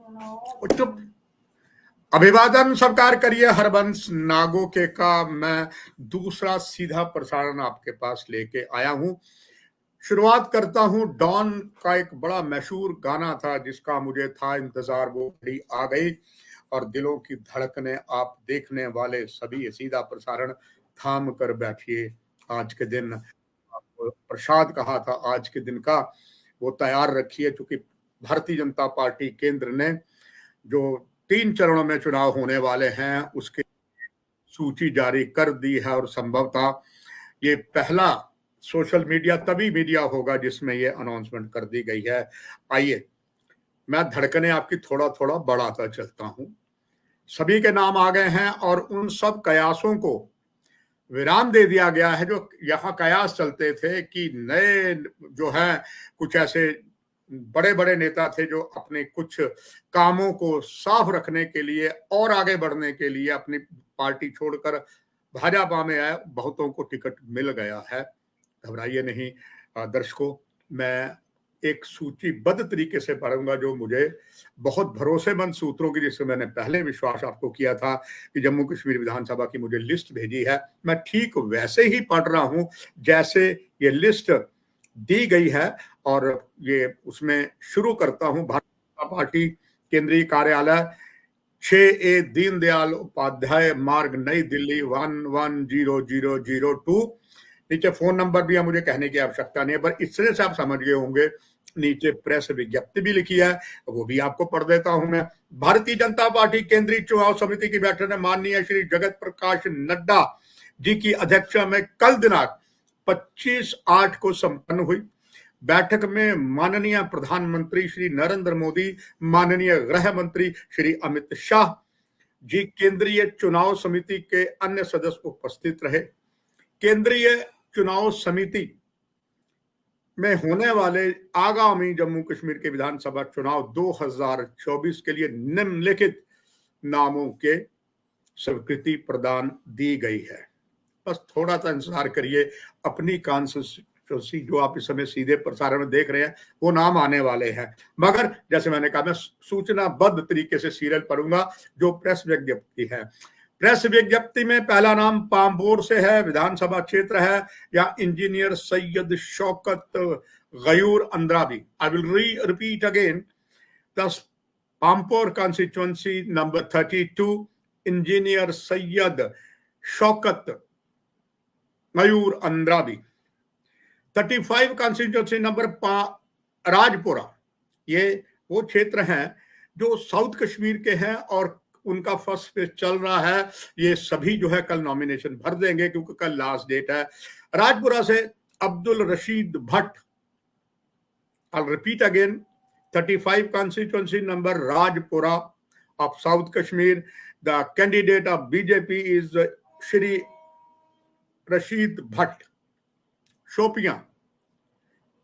चुप। अभिवादन स्वीकार करिए हरबंश नागोके का। मैं दूसरा सीधा प्रसारण आपके पास लेके आया हूं। शुरुआत करता हूं। डॉन का एक बड़ा मशहूर गाना था जिसका मुझे था इंतजार, वो घड़ी आ गई और दिलों की धड़कने आप देखने वाले सभी सीधा प्रसारण थाम कर बैठिए। आज के दिन आपको प्रसाद कहा था, आज के दिन का वो तैयार रखिए, क्योंकि भारतीय जनता पार्टी केंद्र ने जो 3 चरणों में चुनाव होने वाले हैं उसकी सूची जारी कर दी है और संभवतः ये पहला सोशल मीडिया तभी मीडिया होगा जिसमें ये अनाउंसमेंट कर दी गई है। आइए मैं धड़कने आपकी थोड़ा थोड़ा बढ़ाता चलता हूं। सभी के नाम आ गए हैं और उन सब कयासों को विराम दे दिया गया है जो यहाँ कयास चलते थे कि नए जो है कुछ ऐसे बड़े बड़े नेता थे जो अपने कुछ कामों को साफ रखने के लिए और आगे बढ़ने के लिए अपनी पार्टी छोड़कर भाजपा में आए। बहुतों को टिकट मिल गया है, घबराइए नहीं दर्शकों। मैं एक सूचीबद्ध तरीके से पढ़ूंगा जो मुझे बहुत भरोसेमंद सूत्रों की, जिससे मैंने पहले विश्वास आपको किया था कि जम्मू कश्मीर विधानसभा की मुझे लिस्ट भेजी है, मैं ठीक वैसे ही पढ़ रहा हूं जैसे ये लिस्ट दी गई है। और ये उसमें शुरू करता हूं। भारतीय जनता पार्टी केंद्रीय कार्यालय 6A दीनदयाल उपाध्याय मार्ग, नई दिल्ली 110002। नीचे फोन नंबर भी है, मुझे कहने की आवश्यकता नहीं है, पर इससे से आप समझ गए होंगे। नीचे प्रेस विज्ञप्ति भी लिखी है, वो भी आपको पढ़ देता हूं मैं। भारतीय जनता पार्टी केंद्रीय चुनाव समिति की बैठक में माननीय श्री जगत प्रकाश नड्डा जी की अध्यक्षता में कल दिनांक 25/8 को संपन्न हुई। बैठक में माननीय प्रधानमंत्री श्री नरेंद्र मोदी, माननीय गृह मंत्री श्री अमित शाह जी, केंद्रीय चुनाव समिति के अन्य सदस्य उपस्थित रहे। केंद्रीय चुनाव समिति में होने वाले आगामी जम्मू कश्मीर के विधानसभा चुनाव 2024 के लिए निम्नलिखित नामों के स्वीकृति प्रदान दी गई है। बस थोड़ा सा इंतजार करिए, अपनी कॉन्स्टिट्यूंसी जो आप इस समय सीधे प्रसारण में देख रहे हैं वो नाम आने वाले हैं। मगर जैसे मैंने कहा, मैं सूचनाबद्ध तरीके से सीरियल पढ़ूंगा जो प्रेस विज्ञप्ति है। प्रेस विज्ञप्ति में पहला नाम पाम्पोर से है, विधानसभा क्षेत्र है या engineer Syed Shaukat Gayur Andrabi. I will repeat again, the Pampore constituency number 32, engineer Syed Shaukat Gayur Andrabi. 35 constituency number Rajpura. ये वो क्षेत्र हैं जो साउथ कश्मीर के हैं और उनका फर्स्ट फेज चल रहा है। ये सभी जो है कल नॉमिनेशन भर देंगे क्योंकि कल लास्ट डेट है। राजपुरा से Abdul Rashid Bhatt. I repeat again, 35 constituency number Rajpura of south Kashmir. The candidate of BJP is Shri Rashid Bhatt. Shopian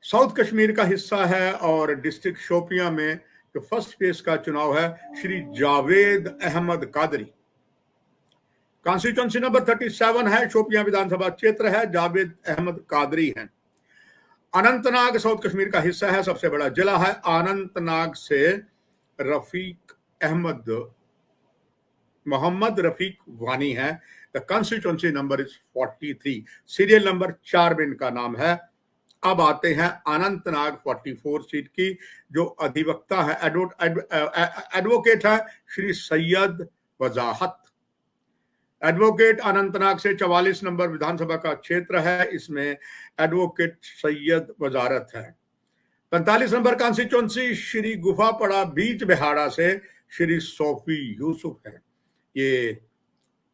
south Kashmir का हिस्सा है और डिस्ट्रिक्ट शोपियां में जो फर्स्ट फेज का चुनाव है श्री जावेद अहमद कादरी। कॉन्स्टिट्यूंसी नंबर 37 है, शोपियां विधानसभा क्षेत्र है, जावेद अहमद कादरी हैं। अनंतनाग साउथ कश्मीर का हिस्सा है, सबसे बड़ा जिला है। अनंतनाग से रफीक अहमद मोहम्मद रफीक वानी है। The constituency number is 43, serial number 4 में इनका नाम है। अब आते हैं अनंतनाग 44 सीट की, जो अधिवक्ता है, एडवोकेट है श्री सैयद वजाहत। एडवोकेट अनंतनाग से 44 नंबर विधानसभा का क्षेत्र है, इसमें एडवोकेट सैयद वजारत है। 45 नंबर कॉन्स्टिट्यूंसी श्री गुफापड़ा बीच बिहाड़ा से श्री सोफी यूसुफ है। ये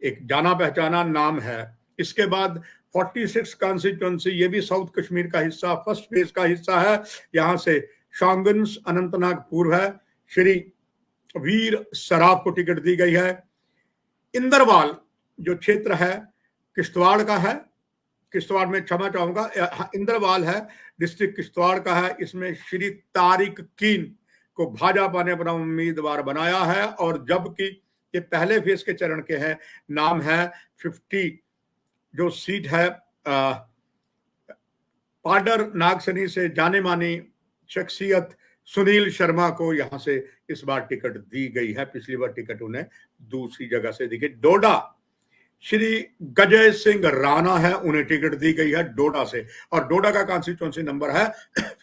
एक जाना पहचाना नाम है। इसके बाद 46 कॉन्स्टिट्यूंसी, ये भी साउथ कश्मीर का हिस्सा, फर्स्ट फेज का हिस्सा है। यहां से शांगन्स अनंतनाग पूर्व है, श्री वीर सराफ को टिकट दी गई है। इंदरवाल जो क्षेत्र है किश्तवाड़ का है, किश्तवाड़ में क्षमा चाहूंगा, इंदरवाल है, डिस्ट्रिक्ट किश्तवाड़ का है। इसमें श्री तारिक कीन को भाजपा ने अपना उम्मीदवार बनाया है और जबकि ये पहले फेज के चरण के हैं। नाम है 50 जो सीट है पाडर नागसनी से जाने मानी शख्सियत सुनील शर्मा को यहां से इस बार टिकट दी गई है, पिछली बार टिकट उन्हें दूसरी जगह से दी गई। डोडा श्री गजय सिंह राणा है, उन्हें टिकट दी गई है डोडा से, और डोडा का कॉन्स्टिट्यूंसी नंबर है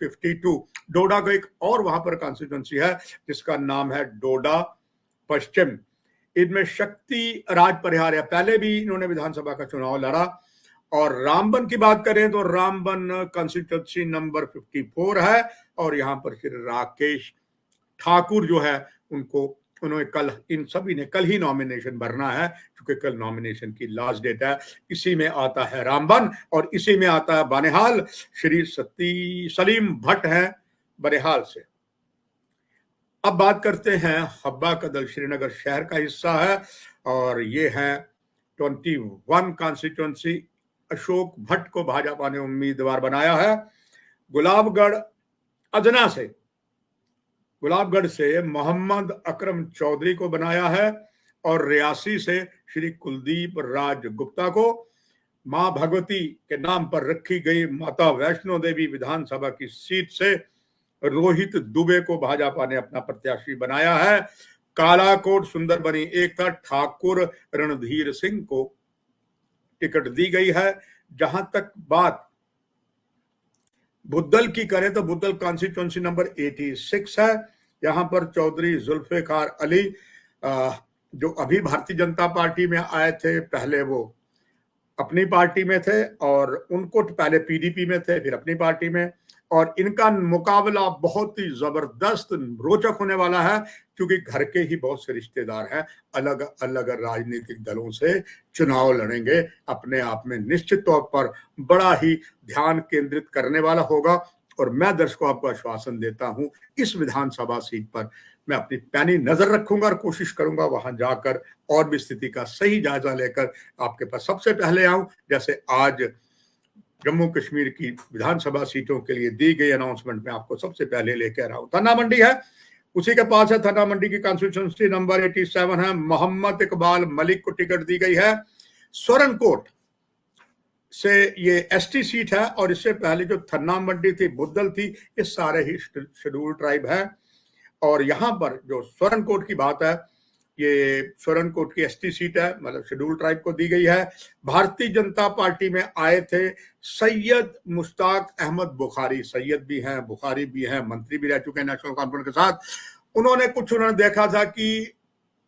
52। डोडा का एक और वहां पर कॉन्स्टिट्यूंसी है जिसका नाम है डोडा पश्चिम। इनमें शक्ति राज परिहार है, पहले भी इन्होंने विधानसभा का चुनाव लड़ा। और रामबन की बात करें तो रामबन कॉन्स्टिट्यूंसी नंबर 54 है, और यहां पर श्री राकेश ठाकुर जो है उन्होंने कल, इन सभी ने कल ही नॉमिनेशन भरना है, क्योंकि कल नॉमिनेशन की लास्ट डेट है। इसी में आता है रामबन और इसी में आता है बनिहाल। श्री सलीम भट्ट है बनिहाल से। अब बात करते हैं हब्बा का दल, श्रीनगर शहर का हिस्सा है, और ये है 21 कॉन्स्टिट्यूंसी। अशोक भट्ट को भाजपा ने उम्मीदवार बनाया है। गुलाबगढ़ अदना से, गुलाबगढ़ से मोहम्मद अकरम चौधरी को बनाया है, और रियासी से श्री कुलदीप राज गुप्ता को। मां भगवती के नाम पर रखी गई माता वैष्णो देवी विधानसभा की सीट से रोहित दुबे को भाजपा ने अपना प्रत्याशी बनाया है। कालाकोट सुंदरबनी एकता ठाकुर रणधीर सिंह को टिकट दी गई है। जहां तक बात बुद्धल की करें तो बुद्धल कॉन्स्टिट्यूंसी नंबर 86 है। यहां पर चौधरी जुल्फिकार अली, जो अभी भारतीय जनता पार्टी में आए थे, पहले वो अपनी पार्टी में थे, और उनको पहले पीडीपी में थे, फिर अपनी पार्टी में, और इनका मुकाबला बहुत ही जबरदस्त रोचक होने वाला है, क्योंकि घर के ही बहुत से रिश्तेदार हैं, अलग अलग राजनीतिक दलों से चुनाव लड़ेंगे। अपने आप में निश्चित तौर पर बड़ा ही ध्यान केंद्रित करने वाला होगा, और मैं दर्शकों आपको आश्वासन देता हूं, इस विधानसभा सीट पर मैं अपनी पैनी नजर रखूंगा और कोशिश करूंगा वहां जाकर और भी स्थिति का सही जायजा लेकर आपके पास सबसे पहले आऊं। जैसे आज जम्मू कश्मीर की विधानसभा सीटों के लिए दी गई अनाउंसमेंट में आपको सबसे पहले लेकर आ रहा हूं। थन्ना मंडी है, उसी के पास है। थन्ना मंडी की कॉन्स्टिट्यूंसी नंबर 87 है। मोहम्मद इकबाल मलिक को टिकट दी गई है। सोरनकोट से ये एसटी सीट है, और इससे पहले जो थन्ना मंडी थी, बुद्धल थी, ये सारे ही शेड्यूल ट्राइब है। और यहां पर जो सोरनकोट की बात है, ये सोरनकोट की एसटी सीट है, मतलब शेड्यूल ट्राइब को दी गई है। भारतीय जनता पार्टी में आए थे सैयद मुश्ताक अहमद बुखारी, सैयद भी हैं, बुखारी भी हैं, मंत्री भी रह चुके हैं नेशनल कॉन्फ्रेंस के साथ। उन्होंने देखा था कि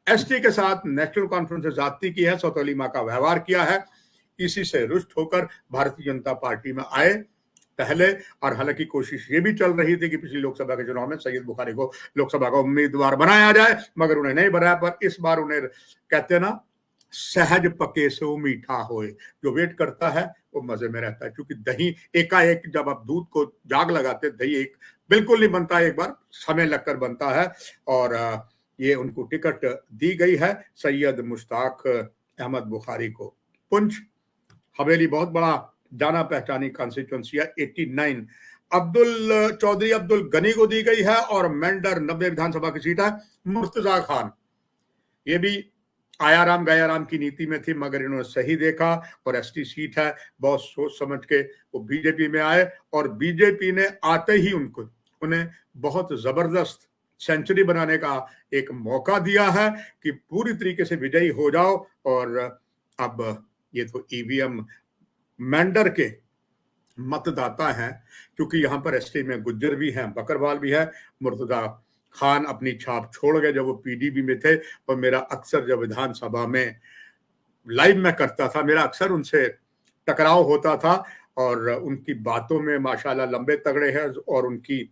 एसटी के साथ नेशनल कॉन्फ्रेंस से ज्यादती की है, सौतेली मां का व्यवहार किया है, इसी से रुष्ट होकर भारतीय जनता पार्टी में आए पहले। और हालांकि कोशिश ये भी चल रही थी कि पिछली लोकसभा के चुनाव में सैयद बुखारी को लोकसभा का उम्मीदवार बनाया जाए, मगर उन्हें नहीं बनाया। पर इस बार उन्हें, कहते ना, सहज पके सो मीठा होए, जो वेट करता है वो मजे में रहता है। क्योंकि दही एकाएक, जब आप दूध को जाग लगाते, दही एक बिल्कुल नहीं बनता, एक बार समय लगकर बनता है। और ये उनको टिकट दी गई है सैयद मुश्ताक अहमद बुखारी को। पुंछ हवेली बहुत बड़ा जाना पहचानी कॉन्स्टिट्यूंसी है, 89। चौधरी अब्दुल गनी को दी गई है, और मेंढर 90 विधानसभा की सीट है। मुर्तजा खान, ये भी आयाराम गयाराम की नीति में थी, मगर इन्होंने सही देखा, और एसटी सीट है, बहुत सोच समझ के वो बीजेपी में आए, और बीजेपी ने आते ही उन्हें बहुत जबरदस्त सेंचुरी बनाने का एक मौका दिया है कि पूरी तरीके से विजयी हो जाओ। और अब ये तो ईवीएम मेंढर के मतदाता हैं, क्योंकि यहां पर एसटी में गुज्जर भी हैं, बकरवाल भी है। मुर्तजा खान अपनी छाप छोड़ गए जब वो पीडीपी में थे, और मेरा अक्सर जब विधानसभा में लाइव में करता था, मेरा अक्सर उनसे टकराव होता था, और उनकी बातों में माशाल्लाह लंबे तगड़े हैं, और उनकी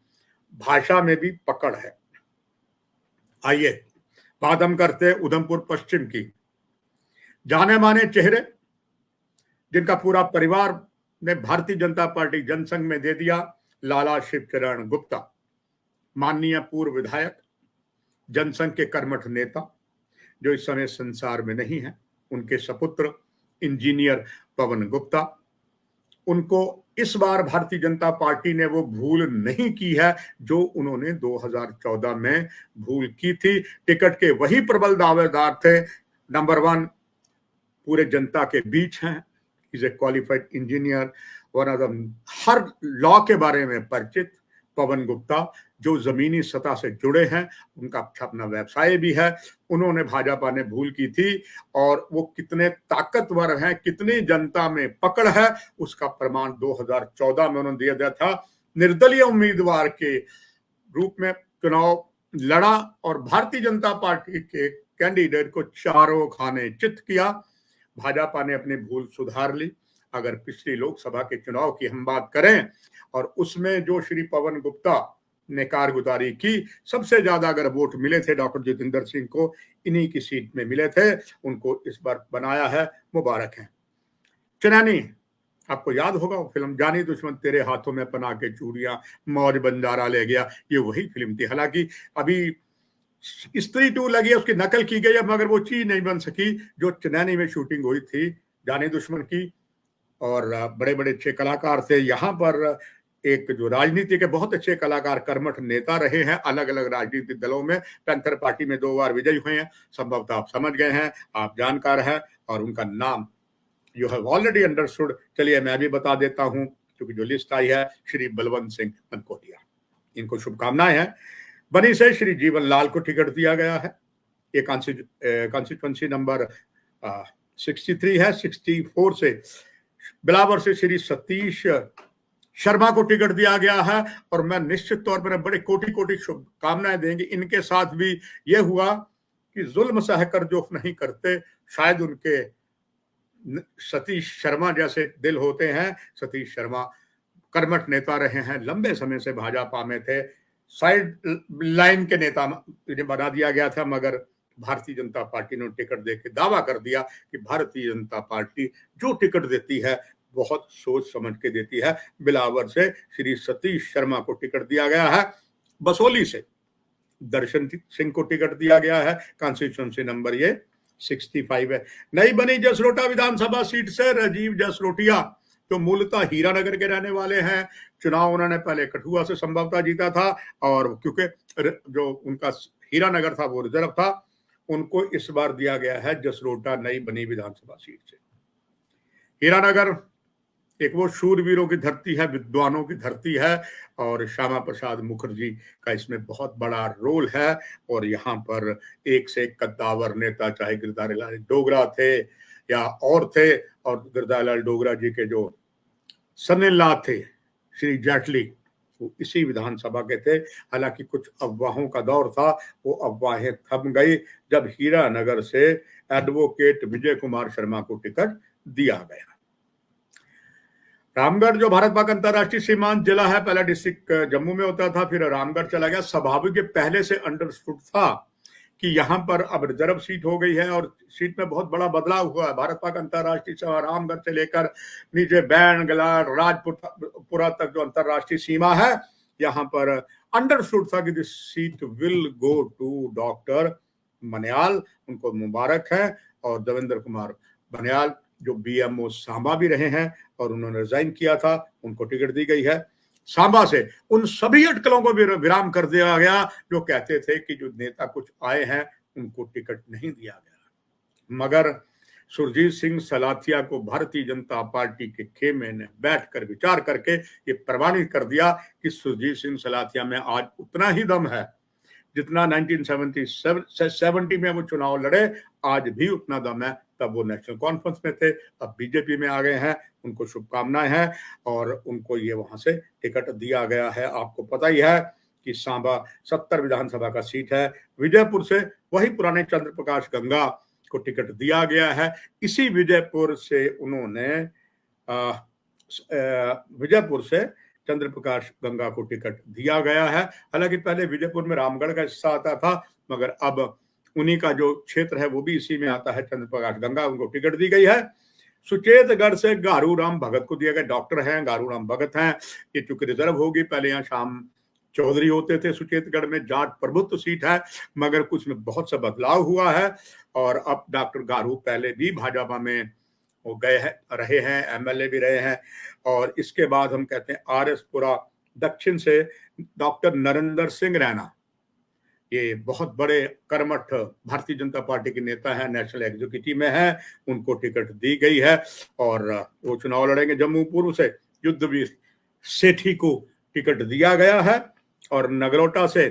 भाषा में भी पकड़ है। आइए बात हम करते हैं उधमपुर पश्चिम की। जाने माने चेहरे जिनका पूरा परिवार ने भारतीय जनता पार्टी जनसंघ में दे दिया, लाला शिवचरण गुप्ता, माननीय पूर्व विधायक, जनसंघ के कर्मठ नेता, जो इस समय संसार में नहीं है। उनके सपुत्र इंजीनियर पवन गुप्ता, उनको इस बार भारतीय जनता पार्टी ने वो भूल नहीं की है जो उन्होंने 2014 में भूल की थी। टिकट के वही प्रबल दावेदार थे। नंबर 1 पूरे जनता के बीच हैं, is a qualified engineer, one of the her law के बारे में परिचित, पवन गुप्ता, जो जमीनी सतह से जुड़े हैं, उनका अपना व्यवसाय भी है, उन्होंने भाजपा ने भूल की थी और वो कितने ताकतवर हैं, कितनी जनता में पकड़ है, उसका प्रमाण 2014 में उन्होंने दिया था। निर्दलीय उम्मीदवार के रूप में चुनाव लड़ा और भारतीय जनता पार्टी के कैंडिडेट को चारों खाने चित किया। भाजपा ने अपनी भूल सुधार ली। अगर पिछली लोकसभा के चुनाव की हम बात करें और उसमें जो श्री पवन गुप्ता ने कारगुजारी की, सबसे ज्यादा अगर वोट मिले थे डॉक्टर जितेंद्र सिंह को, इन्हीं की सीट में मिले थे, उनको इस बार बनाया है, मुबारक है। चुनानी, आपको याद होगा वो फिल्म जानी दुश्मन तेरे हाथों में पना के चूड़ियां, मौज बंजारा ले गया, ये वही फिल्म थी। हालांकि अभी स्त्री 2 लगी है, उसकी नकल की गई है, मगर वो चीज नहीं बन सकी जो चुनानी में शूटिंग हुई थी जानी दुश्मन की। और बड़े बड़े अच्छे कलाकार थे यहाँ पर। एक जो राजनीति के बहुत अच्छे कलाकार, कर्मठ नेता रहे हैं अलग अलग राजनीतिक दलों में, पैंथर पार्टी में 2 बार विजयी हुए हैं, संभवतः आप समझ गए हैं, आप जानकार हैं, और उनका नाम यू हैव ऑलरेडी अंडरस्टूड। चलिए मैं भी बता देता हूं, क्योंकि जो लिस्ट आई है, श्री बलवंत सिंह मनकोटिया, इनको शुभकामनाएं हैं। बनी से श्री जीवन लाल को टिकट दिया गया है। ये कॉन्स्टिट्यूंसी नंबर 63 है। 64 से बिलावर से श्री सतीश शर्मा को टिकट दिया गया है, और मैं निश्चित तौर पर बड़े कोटि कोटि शुभकामनाएं देंगे। इनके साथ भी यह हुआ कि जुल्म सहकर जो नहीं करते, शायद उनके सतीश शर्मा जैसे दिल होते हैं। सतीश शर्मा कर्मठ नेता रहे हैं, लंबे समय से भाजपा में थे, साइड लाइन के नेता बना दिया गया था, मगर भारतीय जनता पार्टी ने टिकट देकर दावा कर दिया कि भारतीय जनता पार्टी जो टिकट देती है बहुत सोच समझ के देती है। बिलावर से श्री सतीश शर्मा को टिकट दिया गया है। बसोली से दर्शन सिंह को टिकट दिया गया है। कॉन्स्टिट्यूंसी नंबर ये 65 है। नई बनी जसरोटा विधानसभा सीट से राजीव जसरोटिया, जो मूलतः हीरानगर के रहने वाले हैं, चुनाव उन्होंने पहले कठुआ से संभवतः जीता था, और क्योंकि जो उनका हीरानगर था वो रिजर्व था, उनको इस बार दिया गया है जसरोटा नई बनी विधानसभा सीट से। हीरानगर एक वो शूरवीरों की धरती है, विद्वानों की धरती है, और श्यामा प्रसाद मुखर्जी का इसमें बहुत बड़ा रोल है। और यहाँ पर एक से एक कद्दावर नेता, चाहे गिरधारी लाल डोगरा थे या और थे, और गिरधारी लाल डोगरा जी के जो सन-इन-लॉ थे श्री जेटली, वो इसी विधानसभा के थे। हालांकि कुछ अफवाहों का दौर था, वो अफवाहें थम गई जब हीरानगर से एडवोकेट विजय कुमार शर्मा को टिकट दिया गया। रामगढ़ जो भारत पाक अंतरराष्ट्रीय सीमांत जिला है, पहला डिस्ट्रिक्ट जम्मू में होता था, फिर रामगढ़ चला गया। स्वाभाविक पहले से अंडरस्टूड था कि यहाँ पर अब रिजर्व सीट हो गई है, और सीट में बहुत बड़ा बदलाव हुआ है। भारत पाक अंतरराष्ट्रीय सीमा रामगढ़ से लेकर नीचे बैन गलार राजपुरा तक जो अंतरराष्ट्रीय सीमा है, यहाँ पर अंडरस्टूड था कि this seat will go to doctor Manyal, उनको मुबारक है। और देवेंद्र कुमार बनियाल जो बीएमओ सांबा भी रहे हैं और उन्होंने रिजाइन किया था, उनको टिकट दी गई है। सांबा से उन सभी अटकलों को विराम कर दिया गया जो कहते थे कि जो नेता कुछ आए हैं उनको टिकट नहीं दिया गया। मगर सुरजीत सिंह सलाथिया को भारतीय जनता पार्टी के खेमे ने बैठकर विचार करके ये प्रमाणित कर दिया कि सुरजीत सिंह सलाथिया में आज उतना ही दम है जितना 1970 में वो चुनाव लड़े, आज भी उतना दम है। तब वो नेशनल कॉन्फ्रेंस में थे, अब बीजेपी में आ गए हैं, उनको शुभकामनाएं हैं, और उनको ये वहां से टिकट दिया गया है। आपको पता ही है कि सांबा 70 विधानसभा का सीट है। विजयपुर से वही पुराने चंद्र प्रकाश गंगा को टिकट दिया गया है। इसी विजयपुर से उन्होंने विजयपुर से चंद्र प्रकाश गंगा को टिकट दिया गया है। हालांकि पहले विजयपुर में रामगढ़ का हिस्सा आता था, मगर अब उन्हीं का जो क्षेत्र है वो भी इसी में आता है, चंद्र प्रकाश गंगा, उनको टिकट दी गई है। सुचेतगढ़ से गारू राम भगत को दिया गया। डॉक्टर हैं, गारू राम भगत हैं। ये चूंकि रिजर्व होगी, पहले यहाँ श्याम चौधरी होते थे सुचेतगढ़ में, जाट प्रभुत्व सीट है, मगर कुछ में बहुत सा बदलाव हुआ है। और अब डॉक्टर गारू पहले भी भाजपा में वो गए हैं, रहे हैं, एमएलए भी रहे हैं। और इसके बाद हम कहते हैं आरएसपुरा दक्षिण से डॉक्टर नरेंद्र सिंह रैना, ये बहुत बड़े कर्मठ भारतीय जनता पार्टी के नेता हैं, नेशनल एग्जीक्यूटिव में हैं, उनको टिकट दी गई है और वो चुनाव लड़ेंगे। जम्मू पूर्व से युद्धवीर सेठी को टिकट दिया गया है। और नगरोटा से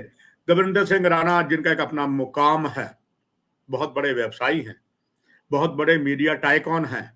देवेंद्र सिंह राणा, जिनका एक अपना मुकाम है, बहुत बड़े व्यवसायी हैं, बहुत बड़े मीडिया टाइकॉन हैं,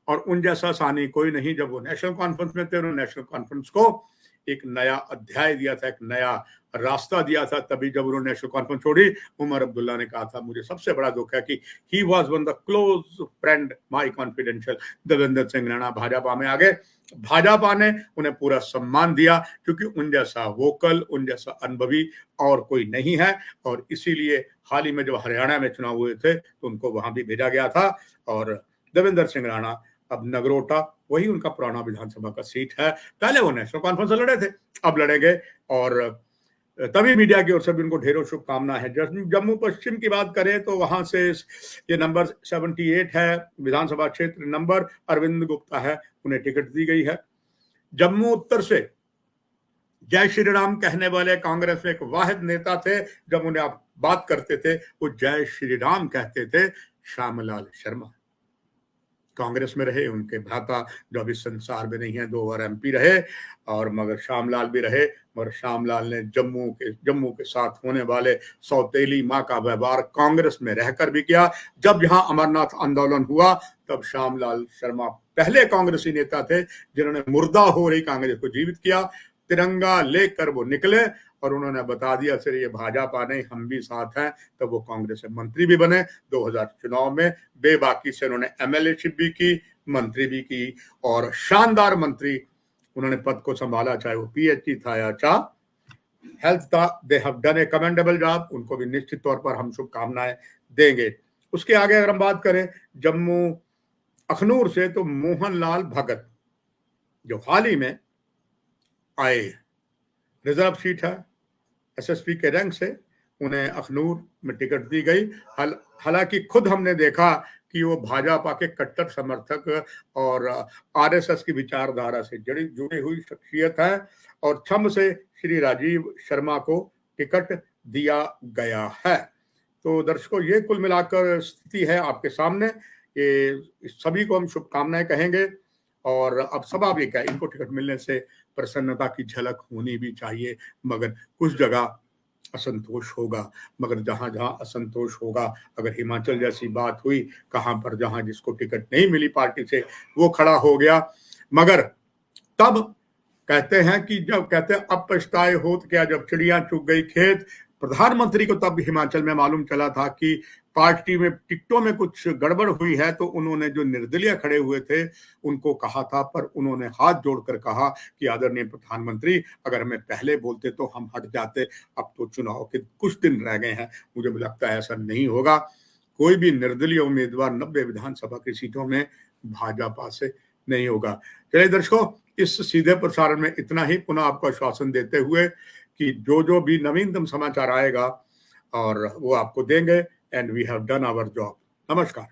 और उन जैसा सानी कोई नहीं। जब वो नेशनल कॉन्फ्रेंस में थे, उन्होंने नेशनल कॉन्फ्रेंस को एक नया अध्याय दिया था, एक नया रास्ता दिया था। तभी जब उन्होंने नेशनल कॉन्फ्रेंस छोड़ी, उमर अब्दुल्ला ने कहा था, मुझे सबसे बड़ा दुख है कि he was one the close friend my confidential Devendra Singh Rana Bhajpa में आ गए। भाजपा ने उन्हें पूरा सम्मान दिया, क्योंकि उन जैसा वोकल, उन जैसा अनुभवी और कोई नहीं है। और इसीलिए हाल ही में जब हरियाणा में चुनाव हुए थे, तो उनको वहां भी भेजा गया था। और देवेंद्र सिंह राणा अब नगरोटा, वही उनका पुराना विधानसभा का सीट है। पहले वो नेशनल कॉन्फ्रेंस से लड़े थे, अब लड़ेंगे। और तभी मीडिया की ओर से भी उनको ढेरों शुभकामनाएं हैं। जम्मू पश्चिम की बात करें तो वहां से ये नंबर 78 है, विधानसभा क्षेत्र नंबर, अरविंद गुप्ता है, उन्हें टिकट दी गई है। जम्मू उत्तर से जय श्री राम कहने वाले कांग्रेस में एक वाहिद नेता थे, जब उन्हें आप बात करते थे वो जय श्री राम कहते थे, श्यामलाल शर्मा। कांग्रेस में रहे, उनके भ्राता जो अभी संसार में नहीं है, 2 बार MP रहे, और मगर श्यामलाल भी रहे। मगर श्यामलाल ने जम्मू के साथ होने वाले सौतेली माँ का व्यवहार कांग्रेस में रहकर भी किया। जब यहाँ अमरनाथ आंदोलन हुआ, तब श्यामलाल शर्मा पहले कांग्रेसी नेता थे जिन्होंने मुर्दा हो रही कांग्रेस को जीवित किया। तिरंगा लेकर वो निकले और उन्होंने बता दिया, सिर्फ ये भाजपा नहीं, हम भी साथ हैं। तब वो कांग्रेस में मंत्री भी बने 2000 चुनाव में। बेबाकी से उन्होंने MLA-शिप भी की, मंत्री भी की, और शानदार मंत्री उन्होंने पद को संभाला, चाहे वो PhD था या चाहे हेल्थ था। They have done A commendable job, उनको भी निश्चित तौर पर हम शुभकामनाएं देंगे। उसके आगे अगर हम बात करें जम्मू अखनूर से, तो मोहन लाल भगत जो हाल ही में आए, रिजर्व सीट है, SSP के रैंक से उन्हें अखनूर में टिकट दी गई। हालांकि खुद हमने देखा कि वो भाजपा के कट्टर समर्थक और RSS की विचारधारा से जुड़ी हुई शख्सियत है, और छम से श्री राजीव शर्मा को टिकट दिया गया है। तो दर्शकों, ये कुल मिलाकर स्थिति है आपके सामने। ये सभी को हम शुभकामनाएं कहेंगे, और अब स्वाभाविक है, इनको टिकट मिलने से प्रसन्नता की झलक होनी भी चाहिए। मगर कुछ जगह असंतोष होगा, मगर जहां जहां असंतोष होगा, अगर हिमाचल जैसी बात हुई, कहां पर जहां जिसको टिकट नहीं मिली पार्टी से, वो खड़ा हो गया। मगर तब कहते हैं कि जब कहते हैं अब पछताए होत क्या, जब चिड़िया चुग गई खेत। प्रधानमंत्री को तब हिमाचल में मालूम चला था कि पार्टी में टिकटों में कुछ गड़बड़ हुई है, तो उन्होंने जो निर्दलीय खड़े हुए थे उनको कहा था, पर उन्होंने हाथ जोड़कर कहा कि आदरणीय प्रधानमंत्री, अगर हमें पहले बोलते तो हम हट जाते, अब तो चुनाव के कुछ दिन रह गए हैं। मुझे भी लगता है ऐसा नहीं होगा, कोई भी निर्दलीय उम्मीदवार 90 विधानसभा की सीटों में भाजपा से नहीं होगा। चलिए दर्शकों, इस सीधे प्रसारण में इतना ही। पुनः आपको आश्वासन देते हुए कि जो भी नवीनतम समाचार आएगा और वो आपको देंगे, and we have done our job. नमस्कार।